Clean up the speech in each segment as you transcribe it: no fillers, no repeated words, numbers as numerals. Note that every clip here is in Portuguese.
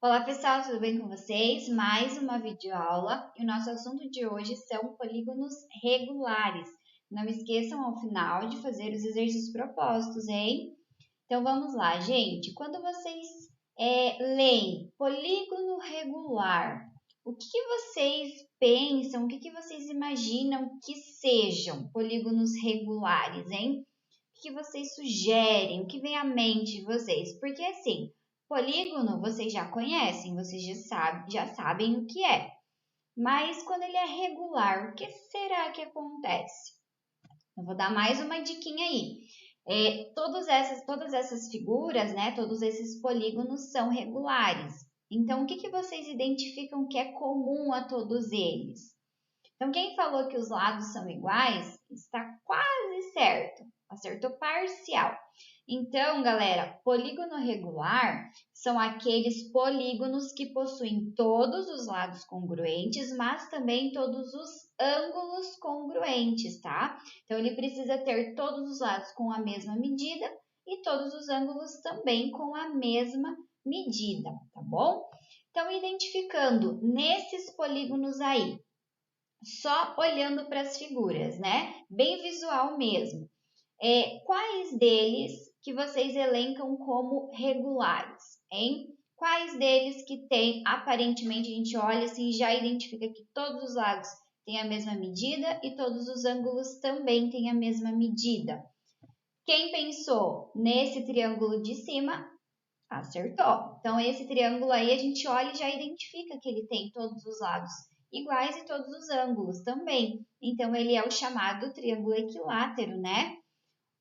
Olá pessoal, tudo bem com vocês? Mais uma videoaula e o nosso assunto de hoje são polígonos regulares. Não esqueçam ao final de fazer os exercícios propostos, hein? Então vamos lá, gente. Quando vocês leem polígono regular, o que vocês pensam, o que vocês imaginam que sejam polígonos regulares, hein? O que vocês sugerem, o que vem à mente de vocês? Porque assim, polígono vocês já conhecem, vocês já sabem o que é. Mas quando ele é regular, o que será que acontece? Eu vou dar mais uma diquinha aí. Todas essas figuras, né, todos esses polígonos são regulares. Então, o que vocês identificam que é comum a todos eles? Então, quem falou que os lados são iguais está quase certo. Acertou parcial. Então, galera, polígono regular são aqueles polígonos que possuem todos os lados congruentes, mas também todos os ângulos congruentes, tá? Então, ele precisa ter todos os lados com a mesma medida e todos os ângulos também com a mesma medida, tá bom? Então, identificando nesses polígonos aí, só olhando para as figuras, né? Bem visual mesmo. Quais deles que vocês elencam como regulares, hein? Quais deles que tem, aparentemente, a gente olha assim e já identifica que todos os lados têm a mesma medida e todos os ângulos também têm a mesma medida? Quem pensou nesse triângulo de cima, acertou. Então, esse triângulo aí a gente olha e já identifica que ele tem todos os lados iguais e todos os ângulos também. Então, ele é o chamado triângulo equilátero, né?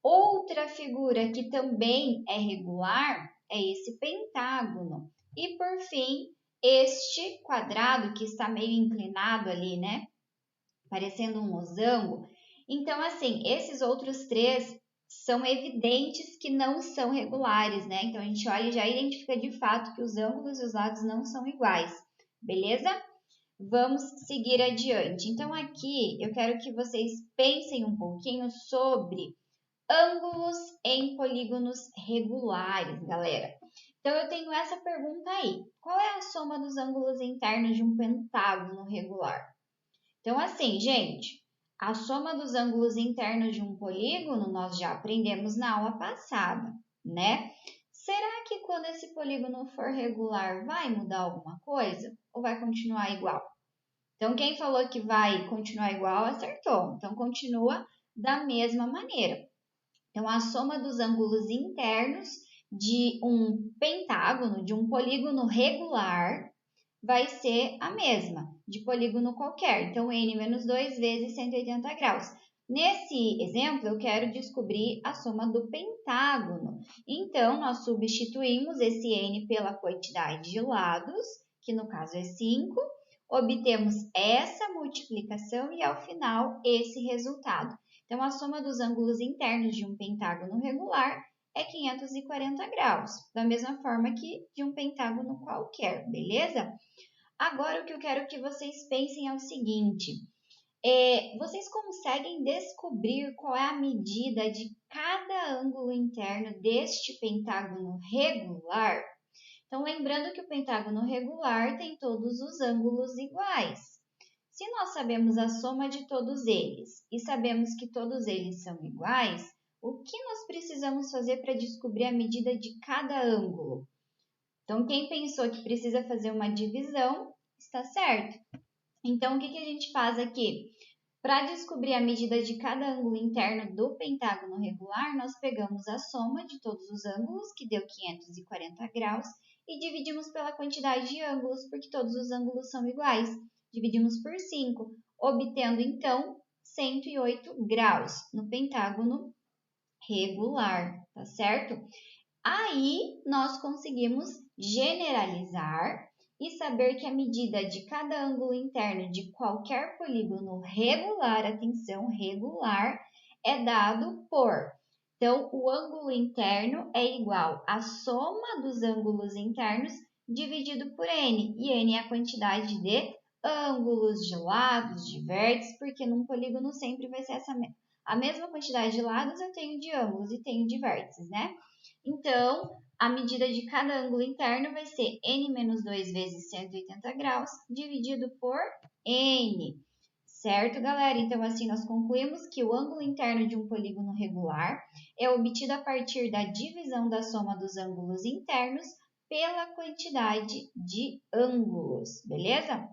Outra figura que também é regular é esse pentágono. E, por fim, este quadrado que está meio inclinado ali, né? Parecendo um losango. Então, assim, esses outros três são evidentes que não são regulares, né? Então, a gente olha e já identifica de fato que os ângulos e os lados não são iguais, beleza? Vamos seguir adiante. Então, aqui eu quero que vocês pensem um pouquinho sobre ângulos em polígonos regulares, galera. Então, eu tenho essa pergunta aí. Qual é a soma dos ângulos internos de um pentágono regular? Então, assim, gente, a soma dos ângulos internos de um polígono nós já aprendemos na aula passada, né? Será que quando esse polígono for regular vai mudar alguma coisa ou vai continuar igual? Então, quem falou que vai continuar igual, acertou. Então, continua da mesma maneira. Então, a soma dos ângulos internos de um pentágono, de um polígono regular, vai ser a mesma, de polígono qualquer. Então, n menos 2 vezes 180 graus. Nesse exemplo, eu quero descobrir a soma do pentágono. Então, nós substituímos esse n pela quantidade de lados, que no caso é 5, obtemos essa multiplicação e, ao final, esse resultado. Então, a soma dos ângulos internos de um pentágono regular é 540 graus, da mesma forma que de um pentágono qualquer, beleza? Agora, o que eu quero que vocês pensem é o seguinte, vocês conseguem descobrir qual é a medida de cada ângulo interno deste pentágono regular? Então, lembrando que o pentágono regular tem todos os ângulos iguais. Se nós sabemos a soma de todos eles e sabemos que todos eles são iguais, o que nós precisamos fazer para descobrir a medida de cada ângulo? Então, quem pensou que precisa fazer uma divisão, está certo. Então, o que a gente faz aqui? Para descobrir a medida de cada ângulo interno do pentágono regular, nós pegamos a soma de todos os ângulos, que deu 540 graus, e dividimos pela quantidade de ângulos, porque todos os ângulos são iguais. Dividimos por 5, obtendo, então, 108 graus no pentágono regular, tá certo? Aí, nós conseguimos generalizar e saber que a medida de cada ângulo interno de qualquer polígono regular, atenção, regular, é dado por. Então, o ângulo interno é igual à soma dos ângulos internos dividido por n. E n é a quantidade de ângulos, de lados, de vértices, porque num polígono sempre vai ser a mesma quantidade de lados eu tenho de ângulos e tenho de vértices, né? Então, a medida de cada ângulo interno vai ser n menos 2 vezes 180 graus dividido por n. Certo, galera? Então, assim, nós concluímos que o ângulo interno de um polígono regular é obtido a partir da divisão da soma dos ângulos internos pela quantidade de ângulos, beleza?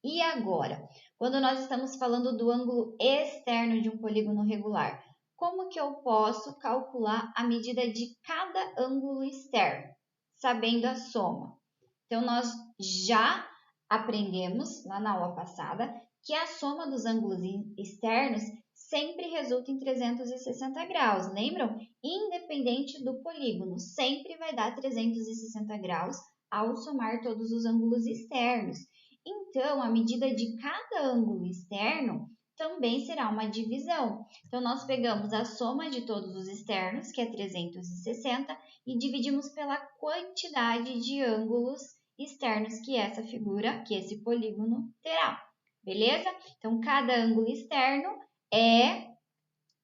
E agora, quando nós estamos falando do ângulo externo de um polígono regular, como que eu posso calcular a medida de cada ângulo externo, sabendo a soma? Então, nós já aprendemos lá na aula passada que a soma dos ângulos externos sempre resulta em 360 graus, lembram? Independente do polígono, sempre vai dar 360 graus ao somar todos os ângulos externos. Então, a medida de cada ângulo externo também será uma divisão. Então, nós pegamos a soma de todos os externos, que é 360, e dividimos pela quantidade de ângulos externos que essa figura, que esse polígono terá. Beleza? Então, cada ângulo externo é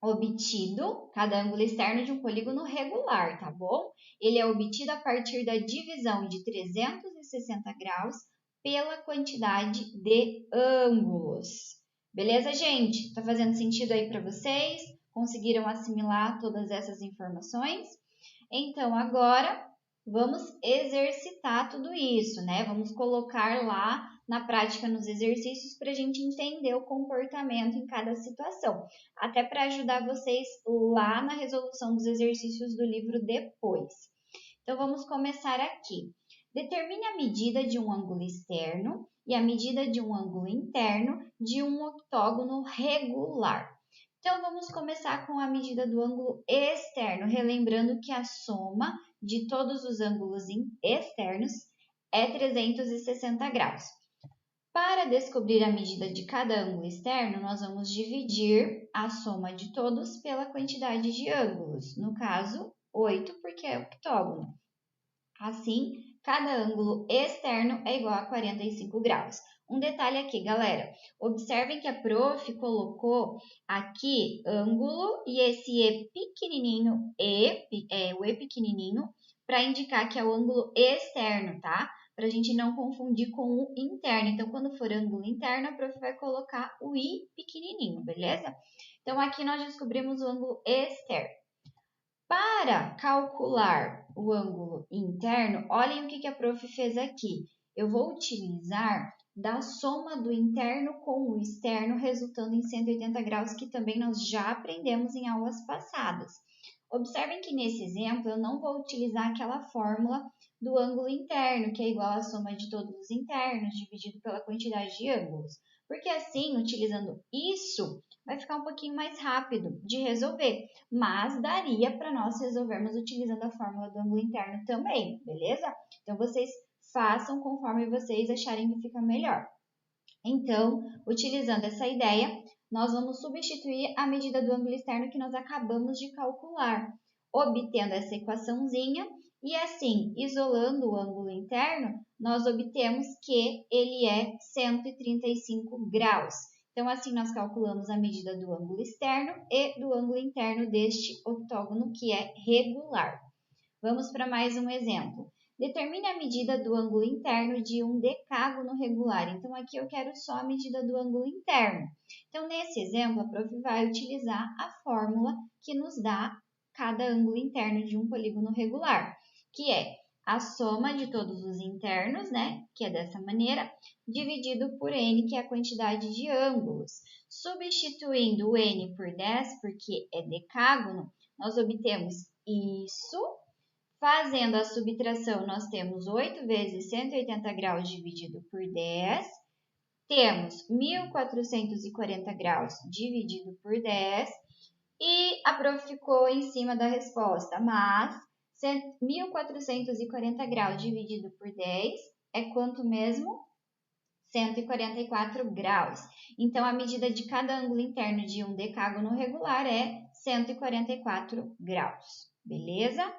obtido, cada ângulo externo de um polígono regular, tá bom? Ele é obtido a partir da divisão de 360 graus pela quantidade de ângulos. Beleza, gente? Tá fazendo sentido aí para vocês? Conseguiram assimilar todas essas informações? Então, agora, vamos exercitar tudo isso, né? Vamos colocar lá na prática nos exercícios para a gente entender o comportamento em cada situação. Até para ajudar vocês lá na resolução dos exercícios do livro depois. Então, vamos começar aqui. Determine a medida de um ângulo externo e a medida de um ângulo interno de um octógono regular. Então, vamos começar com a medida do ângulo externo, relembrando que a soma de todos os ângulos externos é 360 graus. Para descobrir a medida de cada ângulo externo, nós vamos dividir a soma de todos pela quantidade de ângulos. No caso, 8, porque é octógono. Assim, cada ângulo externo é igual a 45 graus. Um detalhe aqui, galera. Observem que a prof colocou aqui ângulo e esse E pequenininho, o E pequenininho, para indicar que é o ângulo externo, tá? Para a gente não confundir com o interno. Então, quando for ângulo interno, a prof vai colocar o I pequenininho, beleza? Então, aqui nós descobrimos o ângulo externo. Para calcular o ângulo interno, olhem o que a prof fez aqui. Eu vou utilizar da soma do interno com o externo, resultando em 180 graus, que também nós já aprendemos em aulas passadas. Observem que nesse exemplo eu não vou utilizar aquela fórmula do ângulo interno, que é igual à soma de todos os internos dividido pela quantidade de ângulos. Porque assim, utilizando isso, vai ficar um pouquinho mais rápido de resolver, mas daria para nós resolvermos utilizando a fórmula do ângulo interno também, beleza? Então, vocês façam conforme vocês acharem que fica melhor. Então, utilizando essa ideia, nós vamos substituir a medida do ângulo externo que nós acabamos de calcular, obtendo essa equaçãozinha e assim, isolando o ângulo interno, nós obtemos que ele é 135 graus. Então, assim, nós calculamos a medida do ângulo externo e do ângulo interno deste octógono que é regular. Vamos para mais um exemplo. Determine a medida do ângulo interno de um decágono regular. Então, aqui eu quero só a medida do ângulo interno. Então, nesse exemplo, a prof vai utilizar a fórmula que nos dá cada ângulo interno de um polígono regular, que é a soma de todos os internos, né, que é dessa maneira, dividido por n, que é a quantidade de ângulos. Substituindo o n por 10, porque é decágono, nós obtemos isso. Fazendo a subtração, nós temos 8 vezes 180 graus dividido por 10. Temos 1.440 graus dividido por 10. E a prof ficou em cima da resposta, mas 1.440 graus dividido por 10 é quanto mesmo? 144 graus. Então, a medida de cada ângulo interno de um decágono regular é 144 graus. Beleza?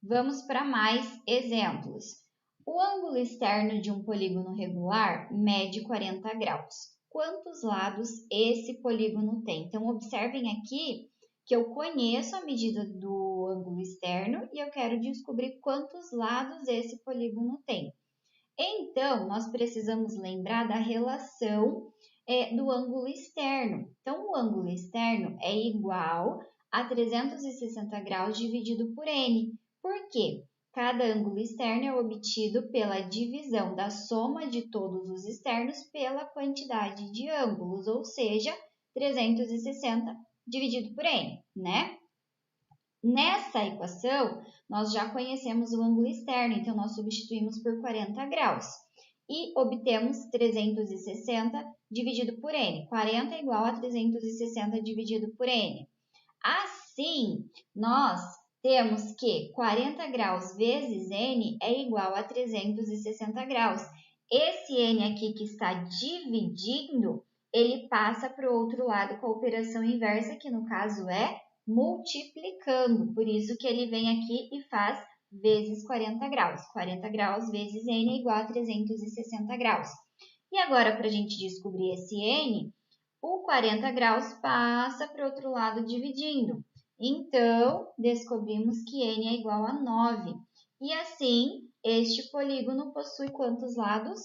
Vamos para mais exemplos. O ângulo externo de um polígono regular mede 40 graus. Quantos lados esse polígono tem? Então, observem aqui que eu conheço a medida do ângulo externo e eu quero descobrir quantos lados esse polígono tem. Então, nós precisamos lembrar da relação do ângulo externo. Então, o ângulo externo é igual a 360 graus dividido por n. Por quê? Cada ângulo externo é obtido pela divisão da soma de todos os externos pela quantidade de ângulos, ou seja, 360 dividido por n, né? Nessa equação, nós já conhecemos o ângulo externo, então nós substituímos por 40 graus e obtemos 360 dividido por n. 40 é igual a 360 dividido por n. Assim, nós temos que 40 graus vezes n é igual a 360 graus. Esse n aqui que está dividindo, ele passa para o outro lado com a operação inversa, que no caso é multiplicando. Por isso que ele vem aqui e faz vezes 40 graus. 40 graus vezes n é igual a 360 graus. E agora, para a gente descobrir esse n, o 40 graus passa para o outro lado dividindo. Então, descobrimos que n é igual a 9. E assim, este polígono possui quantos lados?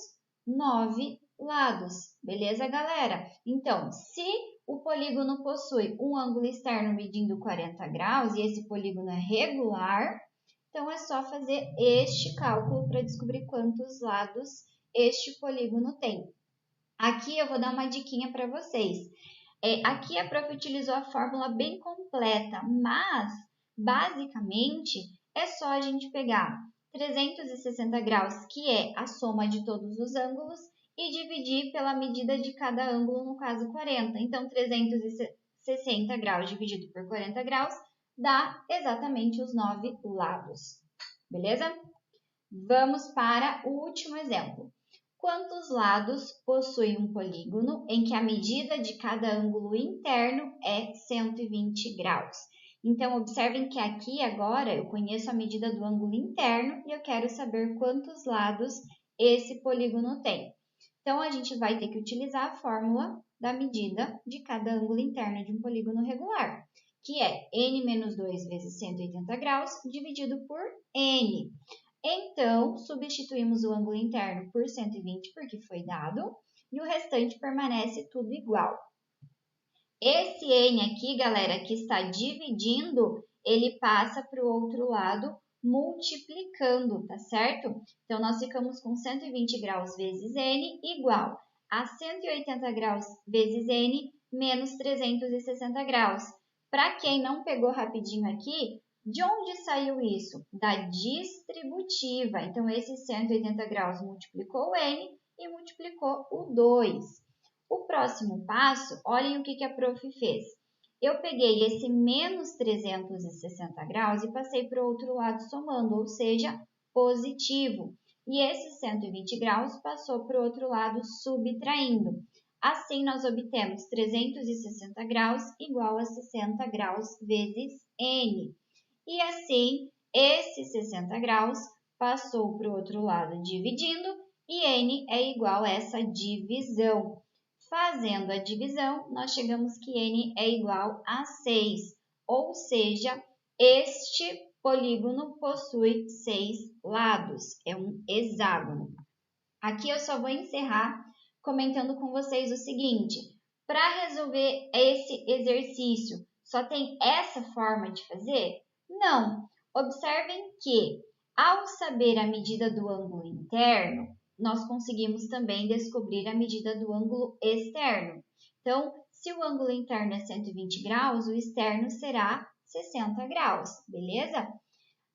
9 lados. Beleza, galera? Então, se o polígono possui um ângulo externo medindo 40 graus e esse polígono é regular, então é só fazer este cálculo para descobrir quantos lados este polígono tem. Aqui eu vou dar uma diquinha para vocês. Aqui a prof utilizou a fórmula bem completa, mas basicamente é só a gente pegar 360 graus, que é a soma de todos os ângulos, e dividir pela medida de cada ângulo, no caso 40. Então, 360 graus dividido por 40 graus dá exatamente os 9 lados. Beleza? Vamos para o último exemplo. Quantos lados possui um polígono em que a medida de cada ângulo interno é 120 graus? Então, observem que aqui agora eu conheço a medida do ângulo interno e eu quero saber quantos lados esse polígono tem. Então, a gente vai ter que utilizar a fórmula da medida de cada ângulo interno de um polígono regular, que é n menos 2 vezes 180 graus dividido por n. Então, substituímos o ângulo interno por 120, porque foi dado, e o restante permanece tudo igual. Esse n aqui, galera, que está dividindo, ele passa para o outro lado multiplicando, tá certo? Então, nós ficamos com 120 graus vezes n igual a 180 graus vezes n menos 360 graus. Para quem não pegou rapidinho aqui, de onde saiu isso? Da distributiva. Então, esse 180 graus multiplicou o n e multiplicou o 2. O próximo passo, olhem o que a prof fez. Eu peguei esse menos 360 graus e passei para o outro lado somando, ou seja, positivo. E esse 120 graus passou para o outro lado subtraindo. Assim, nós obtemos 360 graus igual a 60 graus vezes n. E assim, esse 60 graus passou para o outro lado dividindo e n é igual a essa divisão. Fazendo a divisão, nós chegamos que n é igual a 6, ou seja, este polígono possui 6 lados, é um hexágono. Aqui eu só vou encerrar comentando com vocês o seguinte: para resolver esse exercício, só tem essa forma de fazer? Não. Observem que, ao saber a medida do ângulo interno, nós conseguimos também descobrir a medida do ângulo externo. Então, se o ângulo interno é 120 graus, o externo será 60 graus, beleza?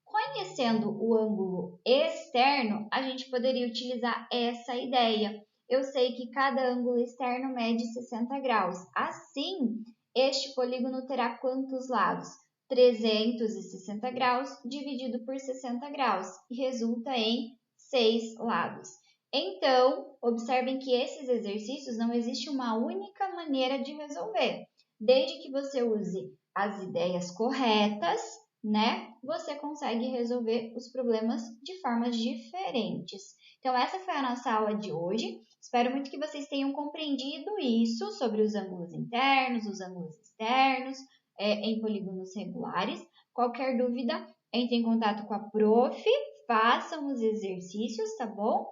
Conhecendo o ângulo externo, a gente poderia utilizar essa ideia. Eu sei que cada ângulo externo mede 60 graus. Assim, este polígono terá quantos lados? 360 graus dividido por 60 graus, e resulta em 6 lados. Então, observem que esses exercícios não existe uma única maneira de resolver. Desde que você use as ideias corretas, né, você consegue resolver os problemas de formas diferentes. Então, essa foi a nossa aula de hoje. Espero muito que vocês tenham compreendido isso sobre os ângulos internos, os ângulos externos, em polígonos regulares. Qualquer dúvida, entre em contato com a prof, façam os exercícios, tá bom?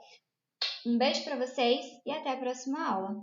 Um beijo para vocês e até a próxima aula!